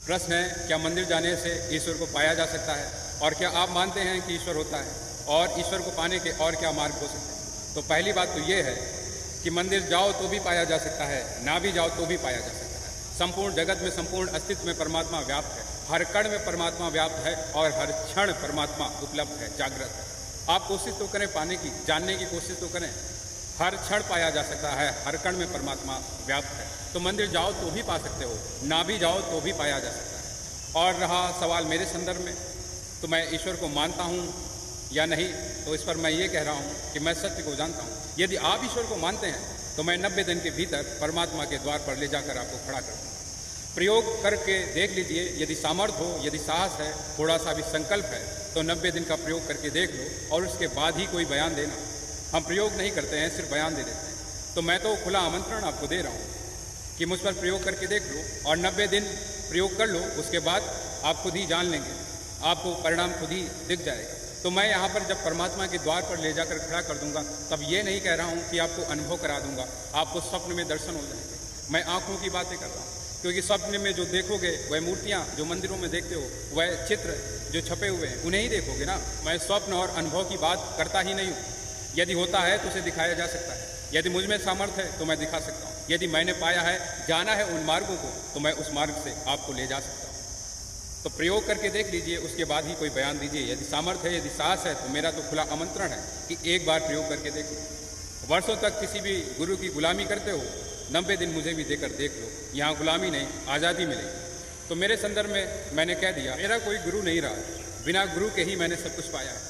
प्रश्न है, क्या मंदिर जाने से ईश्वर को पाया जा सकता है? और क्या आप मानते हैं कि ईश्वर होता है? और ईश्वर को पाने के और क्या मार्ग हो सकते हैं? तो पहली बात तो ये है कि मंदिर जाओ तो भी पाया जा सकता है, ना भी जाओ तो भी पाया जा सकता है। संपूर्ण जगत में, संपूर्ण अस्तित्व में परमात्मा व्याप्त है। हर कण में परमात्मा व्याप्त है और हर क्षण परमात्मा उपलब्ध है, जागृत है। आप कोशिश तो करें पाने की, जानने की कोशिश तो करें। हर क्षण पाया जा सकता है, हर कण में परमात्मा व्याप्त है। तो मंदिर जाओ तो भी पा सकते हो, ना भी जाओ तो भी पाया जा सकता है। और रहा सवाल मेरे संदर्भ में, तो मैं ईश्वर को मानता हूँ या नहीं, तो इस पर मैं ये कह रहा हूँ कि मैं सत्य को जानता हूँ। यदि आप ईश्वर को मानते हैं तो मैं 90 दिन के भीतर परमात्मा के द्वार पर ले जाकर आपको खड़ा कर दूँगा। प्रयोग करके देख लीजिए, यदि सामर्थ्य हो, यदि साहस है, थोड़ा सा भी संकल्प है, तो 90 दिन का प्रयोग करके देख लो और उसके बाद ही कोई बयान देना। हम प्रयोग नहीं करते हैं, सिर्फ बयान दे देते हैं। तो मैं तो खुला आमंत्रण आपको दे रहा हूँ कि मुझ पर प्रयोग करके देख लो और 90 दिन प्रयोग कर लो, उसके बाद आप खुद ही जान लेंगे, आपको परिणाम खुद ही दिख जाएगा। तो मैं यहाँ पर जब परमात्मा के द्वार पर ले जाकर खड़ा कर दूंगा, तब ये नहीं कह रहा हूँ कि आपको अनुभव करा दूंगा, आपको स्वप्न में दर्शन हो जाएंगे। मैं आँखों की बातें कर रहा हूँ, क्योंकि स्वप्न में जो देखोगे वह मूर्तियाँ जो मंदिरों में देखते हो, वह चित्र जो छपे हुए हैं, उन्हें ही देखोगे ना। मैं स्वप्न और अनुभव की बात करता ही नहीं हूँ। यदि होता है तो उसे दिखाया जा सकता है, यदि मुझ में सामर्थ्य है तो मैं दिखा सकता हूँ। यदि मैंने पाया है, जाना है उन मार्गों को, तो मैं उस मार्ग से आपको ले जा सकता हूँ। तो प्रयोग करके देख लीजिए, उसके बाद ही कोई बयान दीजिए। यदि सामर्थ्य है, यदि साहस है, तो मेरा तो खुला आमंत्रण है कि एक बार प्रयोग करके देख लो। वर्षों तक किसी भी गुरु की गुलामी करते हो, 90 दिन मुझे भी देकर देख लो। यहाँ गुलामी नहीं, आज़ादी मिलेगी। तो मेरे संदर्भ में मैंने कह दिया, मेरा कोई गुरु नहीं रहा, बिना गुरु के ही मैंने सब कुछ पाया है।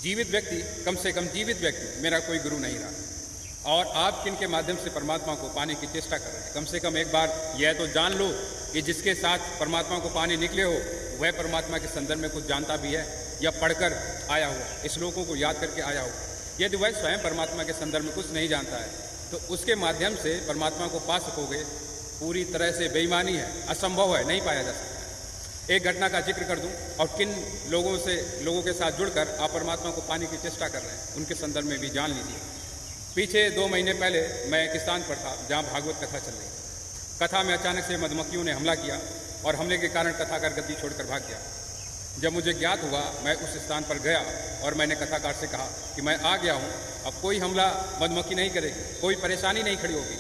जीवित व्यक्ति, कम से कम जीवित व्यक्ति, मेरा कोई गुरु नहीं रहा। और आप किन के माध्यम से परमात्मा को पाने की चेष्टा कर रहे हैं, कम से कम एक बार यह तो जान लो कि जिसके साथ परमात्मा को पाने निकले हो, वह परमात्मा के संदर्भ में कुछ जानता भी है या पढ़कर आया हो, इस श्लोकों को याद करके आया हो। यदि वह स्वयं परमात्मा के संदर्भ में कुछ नहीं जानता है, तो उसके माध्यम से परमात्मा को पा सकोगे, पूरी तरह से बेईमानी है, असंभव है, नहीं पाया जा सकता है। एक घटना का जिक्र कर दूं और किन लोगों के साथ जुड़कर आप परमात्मा को पाने की चेष्टा कर रहे हैं, उनके संदर्भ में भी जान लीजिए। पीछे 2 महीने पहले मैं एक स्थान पर था जहाँ भागवत कथा चल रही। कथा में अचानक से मधुमक्खियों ने हमला किया और हमले के कारण कथाकार गद्दी छोड़कर भाग गया। जब मुझे ज्ञात हुआ, मैं उस स्थान पर गया और मैंने कथाकार से कहा कि मैं आ गया हूँ, अब कोई हमला मधुमक्खी नहीं करेगी, कोई परेशानी नहीं खड़ी होगी,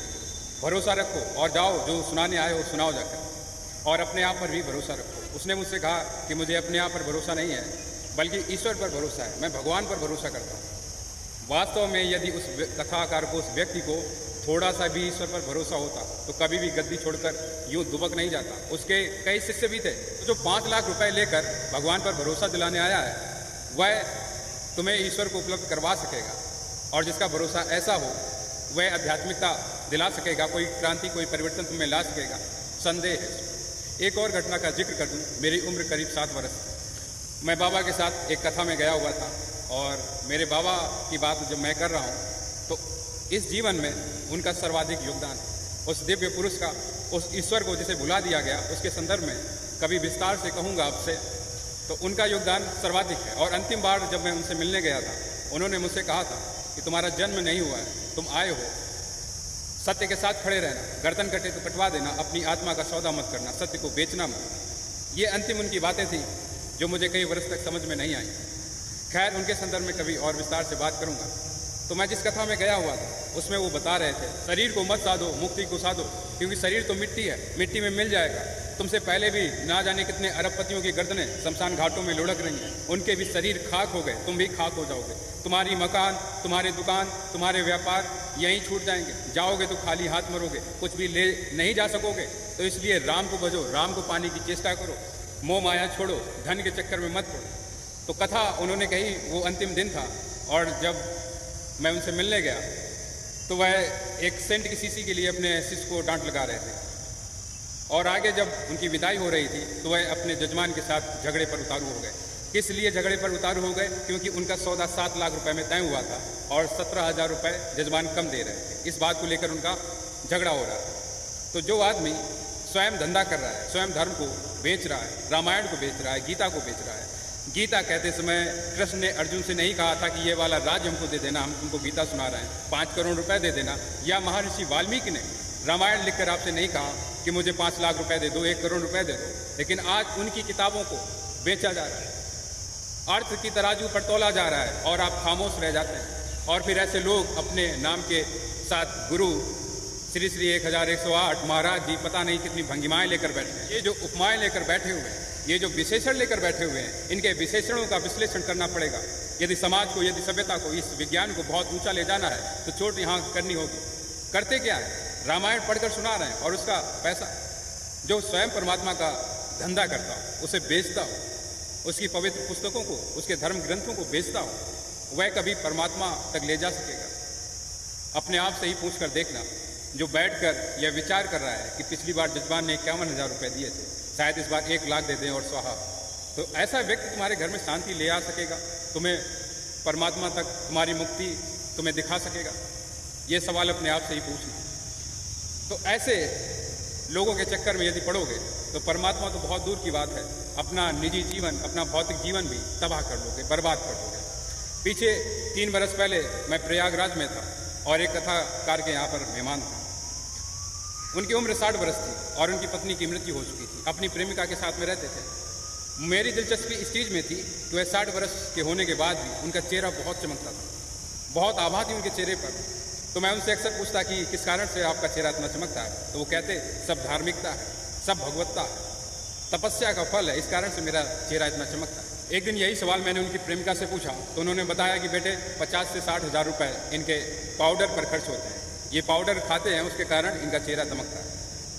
भरोसा रखो और जाओ, जो सुनाने आए हो सुनाओ जाकर, और अपने आप पर भी भरोसा रखो। उसने मुझसे कहा कि मुझे अपने आप पर भरोसा नहीं है, बल्कि ईश्वर पर भरोसा है, मैं भगवान पर भरोसा करता हूँ। वास्तव में यदि उस कथाकार को, उस व्यक्ति को थोड़ा सा भी ईश्वर पर भरोसा होता, तो कभी भी गद्दी छोड़कर यूँ दुबक नहीं जाता। उसके कई शिष्य भी थे। तो जो 5 लाख रुपए लेकर भगवान पर भरोसा दिलाने आया है, वह तुम्हें ईश्वर को उपलब्ध करवा सकेगा, और जिसका भरोसा ऐसा हो, वह आध्यात्मिकता दिला सकेगा, कोई क्रांति, कोई परिवर्तन तुम्हें ला सकेगा, संदेह है। एक और घटना का जिक्र कर दूं, मेरी उम्र करीब 7 वर्ष। मैं बाबा के साथ एक कथा में गया हुआ था, और मेरे बाबा की बात जब मैं कर रहा हूँ, तो इस जीवन में उनका सर्वाधिक योगदान, उस दिव्य पुरुष का, उस ईश्वर को जिसे भुला दिया गया, उसके संदर्भ में कभी विस्तार से कहूँगा आपसे, तो उनका योगदान सर्वाधिक है। और अंतिम बार जब मैं उनसे मिलने गया था, उन्होंने मुझसे कहा था कि तुम्हारा जन्म नहीं हुआ है, तुम आए हो, सत्य के साथ खड़े रहना, गर्दन कटे तो कटवा देना, अपनी आत्मा का सौदा मत करना, सत्य को बेचना मत। ये अंतिम उनकी बातें थी जो मुझे कई वर्ष तक समझ में नहीं आई। खैर, उनके संदर्भ में कभी और विस्तार से बात करूंगा। तो मैं जिस कथा में गया हुआ था, उसमें वो बता रहे थे, शरीर को मत साधो, मुक्ति को साधो, क्योंकि शरीर तो मिट्टी है, मिट्टी में मिल जाएगा। तुमसे पहले भी ना जाने कितने अरबपतियों की गर्दनें शमशान घाटों में लुढ़क रही हैं, उनके भी शरीर खाक हो गए, तुम भी खाक हो जाओगे। तुम्हारी मकान, तुम्हारी दुकान, तुम्हारे व्यापार यहीं छूट जाएंगे, जाओगे तो खाली हाथ मरोगे, कुछ भी ले नहीं जा सकोगे। तो इसलिए राम को भजो, राम को पाने की चेष्टा करो, मोह माया छोड़ो, धन के चक्कर में मत पड़ो। तो कथा उन्होंने कही, वो अंतिम दिन था, और जब मैं उनसे मिलने गया तो वह एक सेंट की शीशी के लिए अपने शिष्य को डांट लगा रहे थे, और आगे जब उनकी विदाई हो रही थी तो वह अपने जजमान के साथ झगड़े पर उतारू हो गए। किस लिए झगड़े पर उतारू हो गए? क्योंकि उनका सौदा 7 लाख रुपए में तय हुआ था और 17,000 रुपये जजमान कम दे रहे थे। इस बात को लेकर उनका झगड़ा हो रहा था। तो जो आदमी स्वयं धंधा कर रहा है, स्वयं धर्म को बेच रहा है, रामायण को बेच रहा है, गीता को बेच रहा है। गीता कहते समय कृष्ण ने अर्जुन से नहीं कहा था कि ये वाला राज हमको दे देना, हम तुमको गीता सुना रहे हैं, 5 करोड़ रुपए दे देना। या महर्षि वाल्मीकि ने रामायण लिखकर आपसे नहीं कहा कि मुझे 5 लाख रुपए दे दो, 1 करोड़ रुपए दे दो, लेकिन आज उनकी किताबों को बेचा जा रहा है, अर्थ की तराजू पर तोला जा रहा है और आप खामोश रह जाते हैं। और फिर ऐसे लोग अपने नाम के साथ गुरु श्री श्री 1108 महाराज जी पता नहीं कितनी भंगिमाएं लेकर बैठे हैं। ये जो उपमाएं लेकर बैठे हुए हैं, ये जो विशेषण लेकर बैठे हुए हैं, इनके विशेषणों का विश्लेषण करना पड़ेगा। यदि समाज को, यदि सभ्यता को, इस विज्ञान को बहुत ऊंचा ले जाना है तो चोट यहाँ करनी होगी। करते क्या है, रामायण पढ़कर सुना रहे हैं और उसका पैसा जो स्वयं परमात्मा का धंधा करता हो, उसे बेचता हो, उसकी पवित्र पुस्तकों को, उसके धर्म ग्रंथों को बेचता हो, वह कभी परमात्मा तक ले जा सकेगा? अपने आप से ही पूछ कर देखना, जो बैठकर यह विचार कर रहा है कि पिछली बार जजमान ने 51,000 रुपये दिए थे, शायद इस बार 1 लाख दे दें और स्वाहा, तो ऐसा व्यक्ति तुम्हारे घर में शांति ले आ सकेगा? तुम्हें परमात्मा तक तुम्हारी मुक्ति तुम्हें दिखा सकेगा? ये सवाल अपने आप से ही पूछना। तो ऐसे लोगों के चक्कर में यदि पड़ोगे तो परमात्मा तो बहुत दूर की बात है, अपना निजी जीवन, अपना भौतिक जीवन भी तबाह कर लोगे, बर्बाद कर लोगे। पीछे 3 बरस पहले मैं प्रयागराज में था और एक कथाकार के यहाँ पर मेहमान था। उनकी उम्र 60 बरस थी और उनकी पत्नी की मृत्यु हो चुकी थी। अपनी प्रेमिका के साथ में रहते थे। मेरी दिलचस्पी इस चीज़ में थी कि वह 60 बरस के होने के बाद भी उनका चेहरा बहुत चमकता था, बहुत आभा थी उनके चेहरे पर। तो मैं उनसे अक्सर पूछता कि किस कारण से आपका चेहरा इतना चमकता है, तो वो कहते सब धार्मिकता है, सब भगवत्ता है, तपस्या का फल है, इस कारण से मेरा चेहरा इतना चमकता है। एक दिन यही सवाल मैंने उनकी प्रेमिका से पूछा तो उन्होंने बताया कि बेटे 50 से 60 हज़ार रुपये इनके पाउडर पर खर्च होते हैं, ये पाउडर खाते हैं, उसके कारण इनका चेहरा चमकता है।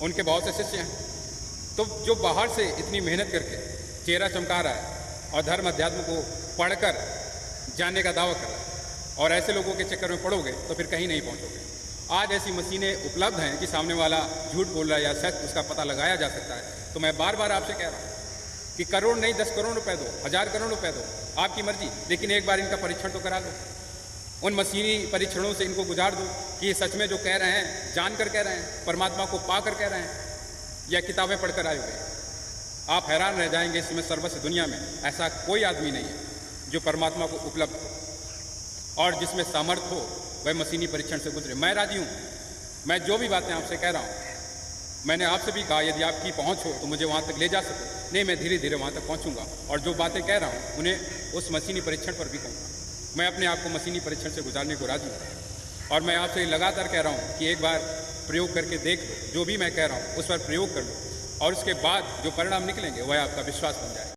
उनके बहुत से शिष्य हैं, तो जो बाहर से इतनी मेहनत करके चेहरा चमका रहा है और धर्म अध्यात्म को पढ़कर जानने का दावा कर रहा है, और ऐसे लोगों के चक्कर में पड़ोगे तो फिर कहीं नहीं पहुंचोगे। आज ऐसी मशीनें उपलब्ध हैं कि सामने वाला झूठ बोल रहा है या सच, उसका पता लगाया जा सकता है। तो मैं बार बार आपसे कह रहा हूँ कि करोड़ नहीं 10 करोड़ रुपए दो, 1000 करोड़ रुपए दो, आपकी मर्जी, लेकिन एक बार इनका परीक्षण तो करा लो। उन मशीनी परीक्षणों से इनको गुजार दो कि ये सच में जो कह रहे हैं, जानकर कह रहे हैं, परमात्मा को पाकर कह रहे हैं, या किताबें पढ़कर आए हुए। आप हैरान रह जाएंगे, इसमें सर्वस्व दुनिया में ऐसा कोई आदमी नहीं है जो परमात्मा को उपलब्ध हो और जिसमें सामर्थ्य हो वह मशीनी परीक्षण से गुजरे। मैं राजी हूँ, मैं जो भी बातें आपसे कह रहा हूँ, मैंने आपसे भी कहा यदि आपकी पहुँच हो तो मुझे वहाँ तक ले जा सको। नहीं, मैं धीरे धीरे वहाँ तक पहुँचूंगा और जो बातें कह रहा हूँ उन्हें उस मशीनी परीक्षण पर भी कहूँगा। मैं अपने आप को मशीनी परीक्षण से गुजारने को राजी हूँ और मैं आपसे लगातार कह रहा हूँ कि एक बार प्रयोग करके देख लो, जो भी मैं कह रहा हूँ उस पर प्रयोग कर लो और उसके बाद जो परिणाम निकलेंगे वह आपका विश्वास बन जाए।